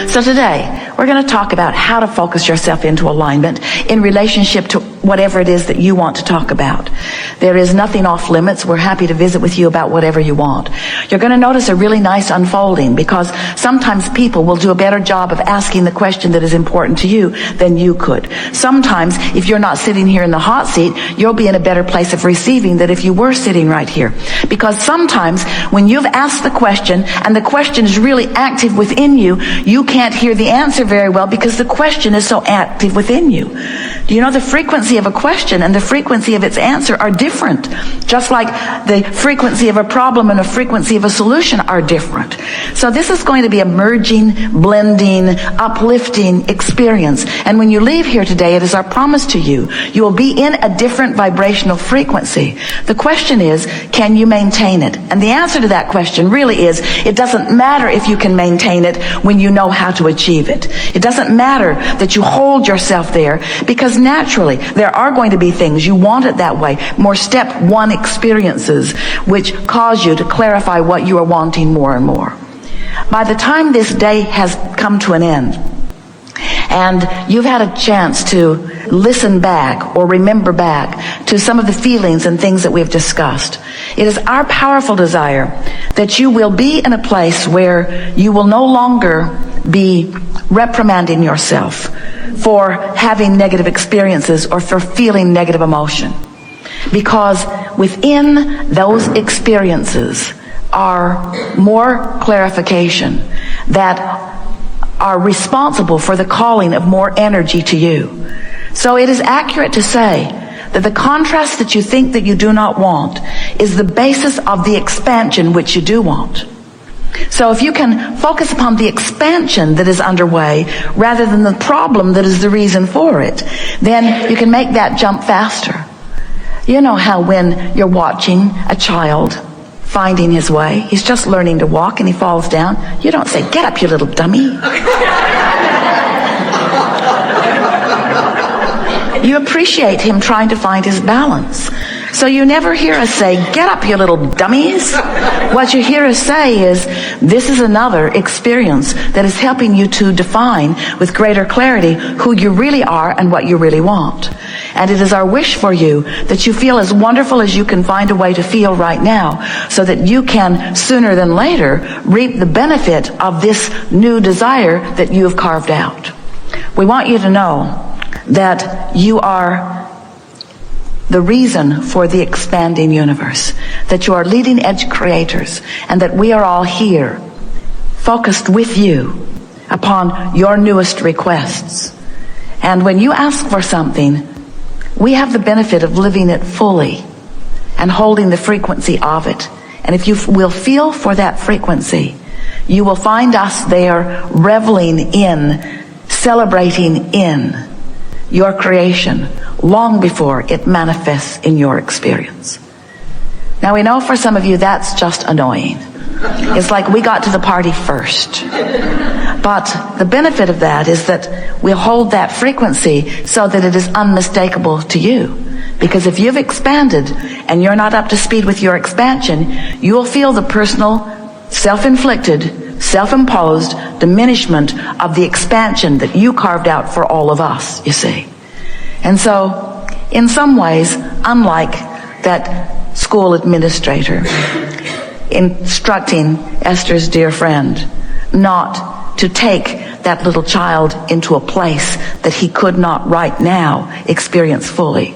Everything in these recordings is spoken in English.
So today, we're going to talk about how to focus yourself into alignment in relationship to whatever it is that you want to talk about. There is nothing off limits. We're happy to visit with you about whatever you want. You're going to notice a really nice unfolding, because sometimes people will do a better job of asking the question that is important to you than you could. Sometimes, if you're not sitting here in the hot seat, you'll be in a better place of receiving than if you were sitting right here. Because sometimes, when you've asked the question, and the question is really active within you, you can't hear the answer very well because the question is so active within you. Do you know the frequency of a question and the frequency of its answer are different? Just like the frequency of a problem and the frequency of a solution are different. So this is going to be a merging, blending, uplifting experience. And when you leave here today, it is our promise to you, you will be in a different vibrational frequency. The question is, can you maintain it? And the answer to that question really is, it doesn't matter if you can maintain it when you know how to achieve it. It doesn't matter that you hold yourself there, because naturally there are going to be things you want it that way, more step one experiences which cause you to clarify what you are wanting more and more. By the time this day has come to an end, and you've had a chance to listen back or remember back to some of the feelings and things that we've discussed, it is our powerful desire that you will be in a place where you will no longer be reprimanding yourself for having negative experiences or for feeling negative emotion. Because within those experiences are more clarification that are responsible for the calling of more energy to you. So it is accurate to say that the contrast that you think that you do not want is the basis of the expansion which you do want. So if you can focus upon the expansion that is underway rather than the problem that is the reason for it, then you can make that jump faster. You know how when you're watching a child finding his way, he's just learning to walk and he falls down, you don't say, "Get up, you little dummy." You appreciate him trying to find his balance. So you never hear us say, "Get up, you little dummies." What you hear us say is, this is another experience that is helping you to define with greater clarity who you really are and what you really want. And it is our wish for you that you feel as wonderful as you can find a way to feel right now, so that you can, sooner than later, reap the benefit of this new desire that you have carved out. We want you to know that you are the reason for the expanding universe, that you are leading edge creators, and that we are all here, focused with you upon your newest requests. And when you ask for something, we have the benefit of living it fully and holding the frequency of it. And if you will feel for that frequency, you will find us there reveling in, celebrating in your creation long before it manifests in your experience. Now we know for some of you that's just annoying. It's like we got to the party first. But the benefit of that is that we'll hold that frequency so that it is unmistakable to you. Because if you've expanded and you're not up to speed with your expansion, you will feel the personal, self-inflicted, self-imposed diminishment of the expansion that you carved out for all of us, you see. And so, in some ways, unlike that school administrator instructing Esther's dear friend not to take that little child into a place that he could not right now experience fully,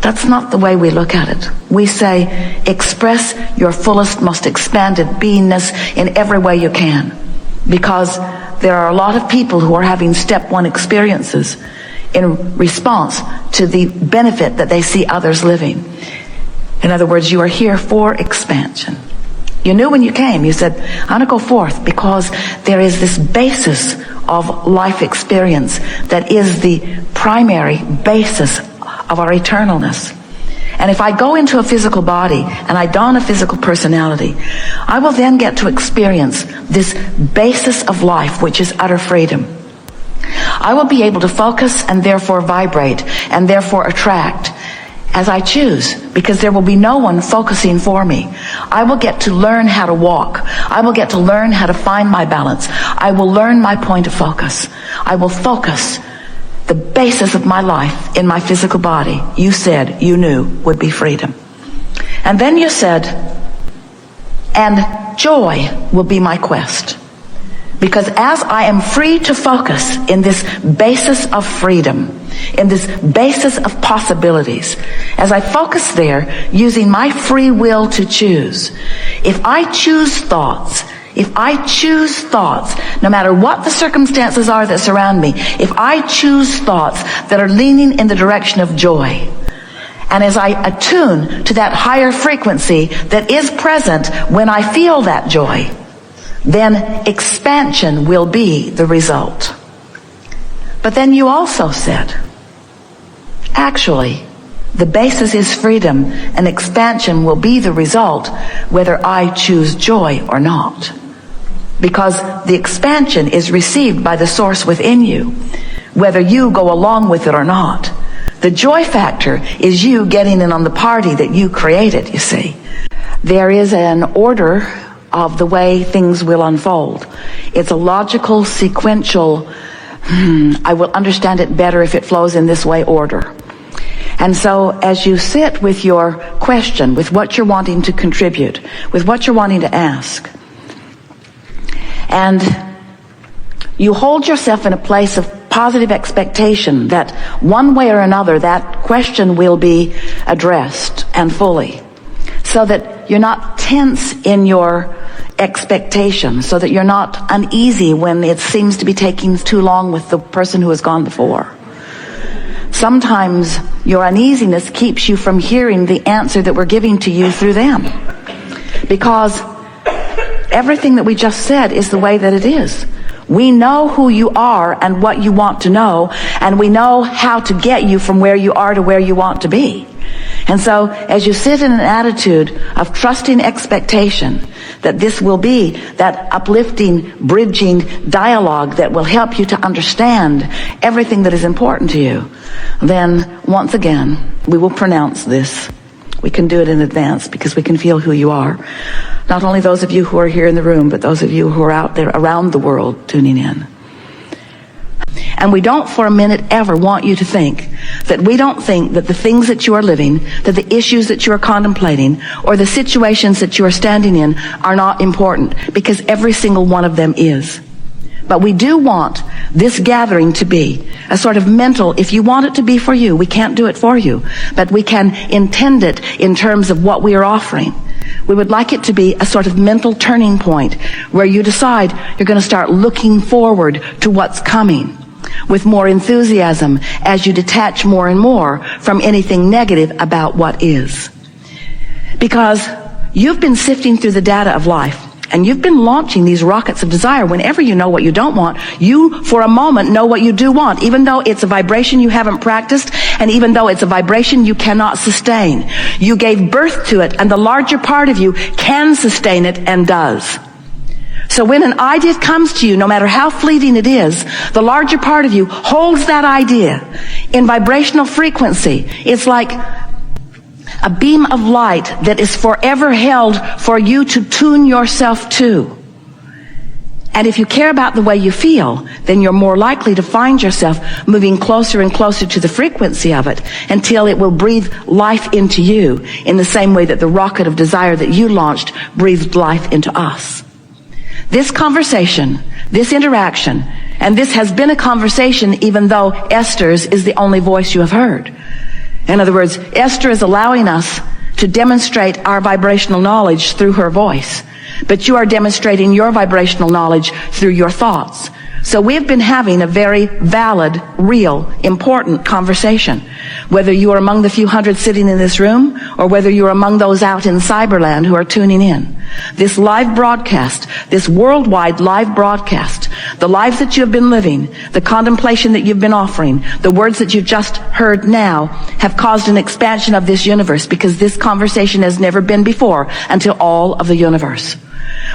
that's not the way we look at it. We say, express your fullest, most expanded beingness in every way you can. Because there are a lot of people who are having step one experiences in response to the benefit that they see others living. In other words, you are here for expansion. You knew when you came, you said, I want to go forth because there is this basis of life experience that is the primary basis of our eternalness. And if I go into a physical body and I don a physical personality, I will then get to experience this basis of life, which is utter freedom. I will be able to focus and therefore vibrate and therefore attract as I choose, because there will be no one focusing for me. I will get to learn how to walk. I will get to learn how to find my balance. I will learn my point of focus. I will focus the basis of my life in my physical body. You said you knew would be freedom. And then you said, and joy will be my quest. Because as I am free to focus in this basis of freedom, in this basis of possibilities, as I focus there using my free will to choose, if I choose thoughts, no matter what the circumstances are that surround me, if I choose thoughts that are leaning in the direction of joy, and as I attune to that higher frequency that is present when I feel that joy, then expansion will be the result. But then you also said, actually, the basis is freedom, and expansion will be the result whether I choose joy or not. Because the expansion is received by the source within you, whether you go along with it or not. The joy factor is you getting in on the party that you created, you see. There is an order of the way things will unfold. It's a logical, sequential, I will understand it better if it flows in this way order. And so as you sit with your question, with what you're wanting to contribute, with what you're wanting to ask, and you hold yourself in a place of positive expectation that one way or another that question will be addressed and fully, so that you're not tense in your expectation, so that you're not uneasy when it seems to be taking too long with the person who has gone before. Sometimes your uneasiness keeps you from hearing the answer that we're giving to you through them, because everything that we just said is the way that it is. We know who you are and what you want to know, and we know how to get you from where you are to where you want to be. And so as you sit in an attitude of trusting expectation that this will be that uplifting, bridging dialogue that will help you to understand everything that is important to you, then once again, we will pronounce this. We can do it in advance because we can feel who you are. Not only those of you who are here in the room, but those of you who are out there around the world tuning in. And we don't for a minute ever want you to think that we don't think that the things that you are living, that the issues that you are contemplating, or the situations that you are standing in are not important, because every single one of them is. But we do want this gathering to be a sort of mental, if you want it to be for you, we can't do it for you, but we can intend it in terms of what we are offering. We would like it to be a sort of mental turning point where you decide you're going to start looking forward to what's coming with more enthusiasm as you detach more and more from anything negative about what is. Because you've been sifting through the data of life, and you've been launching these rockets of desire. Whenever you know what you don't want, you, for a moment, know what you do want, even though it's a vibration you haven't practiced, and even though it's a vibration you cannot sustain. You gave birth to it, and the larger part of you can sustain it and does. So when an idea comes to you, no matter how fleeting it is, the larger part of you holds that idea in vibrational frequency. It's like a beam of light that is forever held for you to tune yourself to. And if you care about the way you feel, then you're more likely to find yourself moving closer and closer to the frequency of it until it will breathe life into you in the same way that the rocket of desire that you launched breathed life into us. This conversation, this interaction, and this has been a conversation even though Esther's is the only voice you have heard. In other words, Esther is allowing us to demonstrate our vibrational knowledge through her voice, but you are demonstrating your vibrational knowledge through your thoughts. So we have been having a very valid, real, important conversation. Whether you are among the few hundred sitting in this room, or whether you are among those out in cyberland who are tuning in. This live broadcast, this worldwide live broadcast, the lives that you have been living, the contemplation that you've been offering, the words that you've just heard now have caused an expansion of this universe, because this conversation has never been before until all of the universe.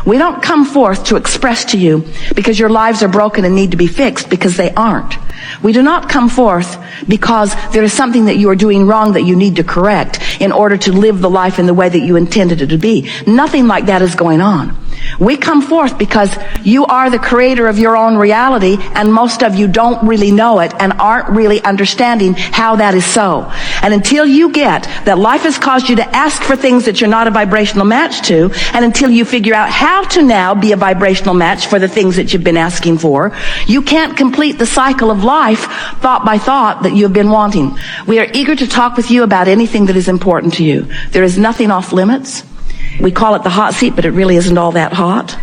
We don't come forth to express to you because your lives are broken and need to be fixed, because they aren't. We do not come forth because there is something that you are doing wrong that you need to correct in order to live the life in the way that you intended it to be. Nothing like that is going on. We come forth because you are the creator of your own reality, and most of you don't really know it and aren't really understanding how that is so. And until you get that life has caused you to ask for things that you're not a vibrational match to, and until you figure out how to now be a vibrational match for the things that you've been asking for, you can't complete the cycle of life thought by thought that you've been wanting. We are eager to talk with you about anything that is important to you. There is nothing off limits. We call it the hot seat, but it really isn't all that hot.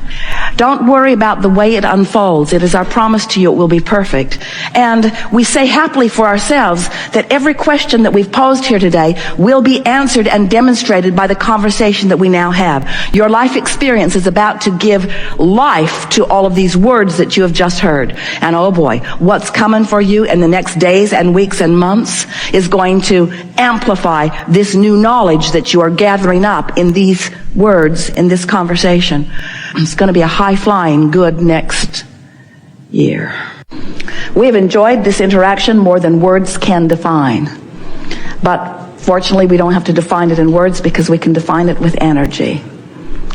Don't worry about the way it unfolds. It is our promise to you it will be perfect. And we say happily for ourselves that every question that we've posed here today will be answered and demonstrated by the conversation that we now have. Your life experience is about to give life to all of these words that you have just heard. And oh boy, what's coming for you in the next days and weeks and months is going to amplify this new knowledge that you are gathering up in these words, in this conversation. It's going to be a high-flying good next year. We have enjoyed this interaction more than words can define. But fortunately, we don't have to define it in words, because we can define it with energy.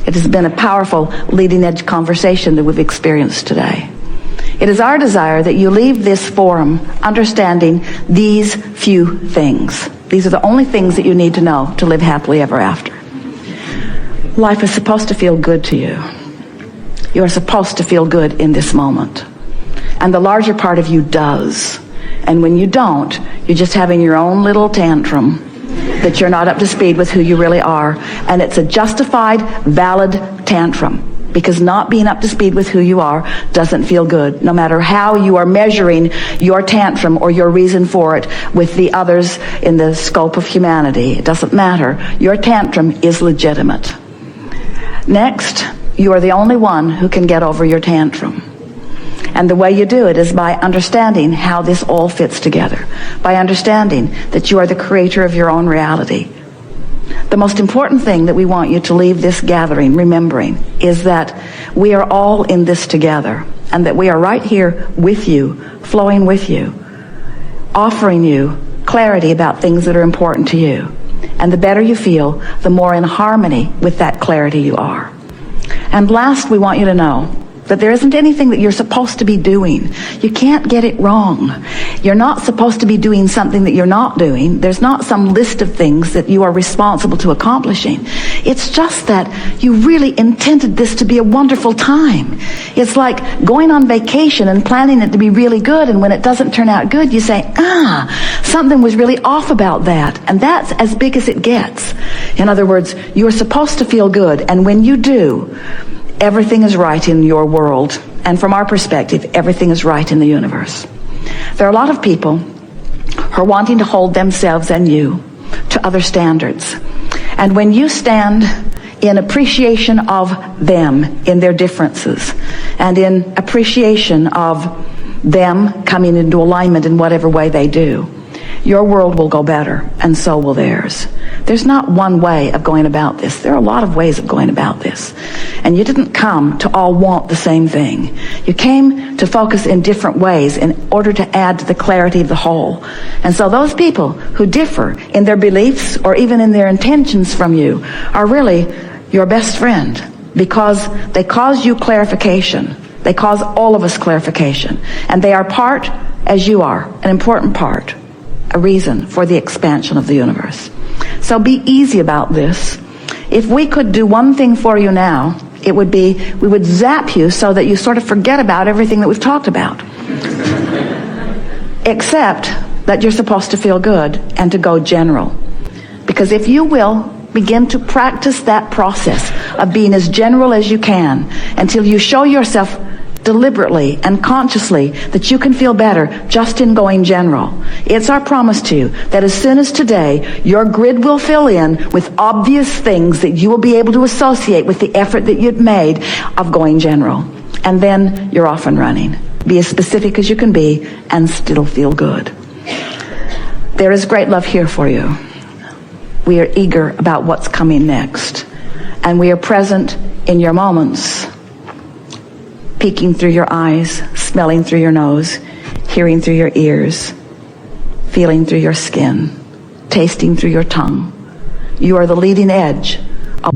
It has been a powerful leading-edge conversation that we've experienced today. It is our desire that you leave this forum understanding these few things. These are the only things that you need to know to live happily ever after. Life is supposed to feel good to you. You are supposed to feel good in this moment. And the larger part of you does. And when you don't, you're just having your own little tantrum that you're not up to speed with who you really are. And it's a justified, valid tantrum. Because not being up to speed with who you are doesn't feel good, no matter how you are measuring your tantrum or your reason for it with the others in the scope of humanity. It doesn't matter. Your tantrum is legitimate. Next, you are the only one who can get over your tantrum. And the way you do it is by understanding how this all fits together, by understanding that you are the creator of your own reality. The most important thing that we want you to leave this gathering remembering is that we are all in this together, and that we are right here with you, flowing with you, offering you clarity about things that are important to you. And the better you feel, the more in harmony with that clarity you are. And last, we want you to know that there isn't anything that you're supposed to be doing. You can't get it wrong. You're not supposed to be doing something that you're not doing. There's not some list of things that you are responsible to accomplishing. It's just that you really intended this to be a wonderful time. It's like going on vacation and planning it to be really good, and when it doesn't turn out good, you say, something was really off about that. And that's as big as it gets. In other words, you're supposed to feel good, and when you do, everything is right in your world. And from our perspective, everything is right in the universe. There are a lot of people who are wanting to hold themselves and you to other standards. And when you stand in appreciation of them in their differences, and in appreciation of them coming into alignment in whatever way they do, your world will go better, and so will theirs. There's not one way of going about this. There are a lot of ways of going about this. And you didn't come to all want the same thing. You came to focus in different ways in order to add to the clarity of the whole. And so those people who differ in their beliefs or even in their intentions from you are really your best friend, because they cause you clarification. They cause all of us clarification. And they are part, as you are, an important part, a reason for the expansion of the universe. So be easy about this. If we could do one thing for you now, it would be we would zap you so that you sort of forget about everything that we've talked about. Except that you're supposed to feel good and to go general. Because if you will begin to practice that process of being as general as you can until you show yourself deliberately and consciously that you can feel better just in going general. It's our promise to you that as soon as today, your grid will fill in with obvious things that you will be able to associate with the effort that you've made of going general. And then you're off and running. Be as specific as you can be and still feel good. There is great love here for you. We are eager about what's coming next. And we are present in your moments, peeking through your eyes, smelling through your nose, hearing through your ears, feeling through your skin, tasting through your tongue. You are the leading edge of